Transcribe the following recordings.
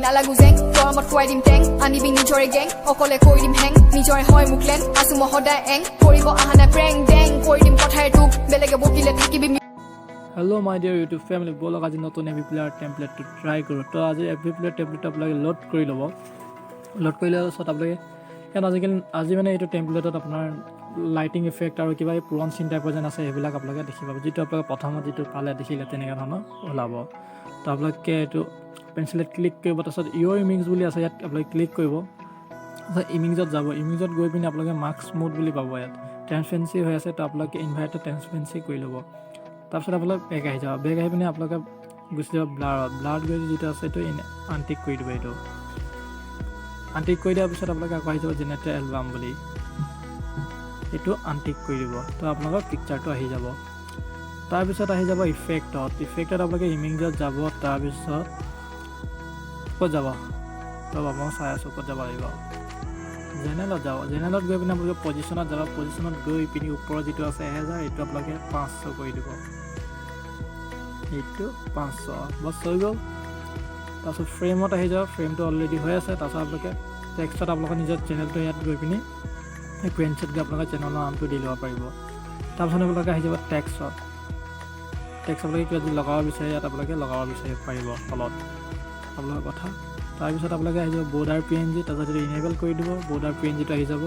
নালাগু জেং গৰমত খুৱাই দিম টেং আনিবি নিজৰে গেং অকলে কৈ দিম হেং নিজৰে হয় মুখলেন আছো মই সদায় এং কৰিব অহা নাই প্ৰেং ডেং কৈ দিম কথাই তোক বেলেগে বকিলে থাকিবি Hello my dear YouTube family, bolok আজি নতুন Avee player template to try কৰো তো আজি Avee player template আপোনাক লোড কৰি লব লোড কৰিলে সত আপোনাক কাৰণ আজি মানে এইটো টেমপ্লেটত আপোনাৰ লাইটিং ইফেক্ট আৰু কিবা পুৰণ চিন টাইপৰ যেন আছে এইবিলাক আপোনাক দেখি পাব যেটো আপোনাক প্ৰথমত যেটো পালে দেখিলে তেনেকা ধৰণৰ ওলাব তো আপোনাক এইটো পেন্সিলত ক্লিক কৰিব তাৰছত ইওৰ ইমেজ বুলি আছে ইয়াত আপোনাক ক্লিক কৰিব ইমেজত যাব ইমেজত গৈ পিনে আপোনাক মাস্ক মোড বুলি পাব ইয়াত ট্ৰান্সপাৰেন্সি হৈ আছে তো আপোনাক ইনভাইট ট্ৰান্সপাৰেন্সি কৰি ল'ব তাৰপিছত আপোনাক বেক আহি যাব বেক আহি পিনে আপোনাক গুচি যাব ব্লাড গৈ যেটো আছে এইটো আনটিক কৰি দিব এইটো আনটিক কৰি দিয়াৰ পিছত আপোনাক আকৌ আহি যাব জেনেৰেট এলবাম বুলি এইটো আনটিক কৰি দিব তো আপোনাক পিকচাৰটো আহি যাব তাৰপিছত আহি যাব ইফেক্টত আপোনাক ইমেজত যাব তাৰপিছত ক'ত যাব তো মই চাই আছোঁ ক'ত যাব লাগিব জেনেৰেলত যাব জেনেৰেলত গৈ পিনে আপোনাক পজিশ্যনত যাব পজিশ্যনত গৈ পিনে ওপৰত যেটো আছে 1000 এইটো আপোনাক 500 কৰি দিব এইটো 500 বস হৈ গ'ল তাৰপিছত ফ্ৰেমত আহি যাব ফ্ৰেমটো অলৰেডি হৈ আছে তাৰপিছত আপোনাক টেক্সটত আপোনাক নিজৰ চেনেলটো ইয়াত গৈ পিনে এই প্ৰিণ্টত গৈ আপোনাক চেনেলৰ নামটো দি ল'ব পাৰিব তাৰপিছত আপোনাক আহি যাব টেক্সট আপোনাক কিবা যদি লগাব বিচাৰে ইয়াত আপোনাক লগাব বিচাৰিব পাৰিব তলত আপোনাৰ কথা তাৰপিছত আপোনাক আহি যাব বৰ্ডাৰ পিএনজি তাৰপিছত যদি ইনেবল কৰি দিব বৰ্ডাৰ পিএনজিটো আহি যাব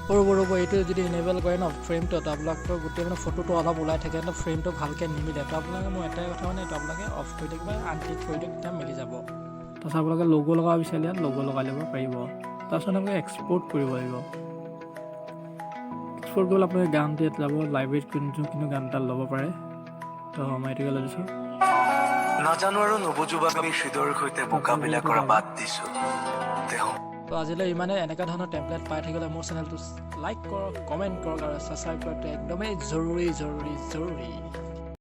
ৰ'ব এইটো যদি ইনেবল কৰে ন ফ্ৰেমটো তো আপোনালোকৰ গোটেই মানে ফটোটো অলপ ওলাই থাকে তো ফ্ৰেমটো ভালকৈ নিমিলে তো আপোনালোকে মই এটাই কথা মানে এইটো আপোনালোকে অফ কৰি দিয়ক বা আনটিক কৰি দিয়ক তেতিয়া মিলি যাব তাৰপিছত আপোনালোকে লগো লগাব বিচাৰিলে ইয়াত লগো লগাই ল'ব পাৰিব তাৰপিছত আপোনালোকে এক্সপৰ্ট কৰিব লাগিব এক্সপৰ্ট কৰিলে আপোনালোকে গানটো ইয়াত যাব লাইব্ৰেৰীত কিন্তু গান এটা ল'ব পাৰে তো মই এইটোকে লৈ দিছোঁ নাজানো আৰু নবুজো বাবে হৃদয়ৰ সৈতে মোকাবিলা কৰা বাদ দিছোঁ তো আজিলৈ ইমানে এনেকা ধৰণৰ টেমপ্লেট পাই থাকিলে মোৰ চেনেলটো লাইক কৰক কমেণ্ট কৰক আৰু ছাবস্ক্ৰাইব কৰাটো একদমেই জৰুৰী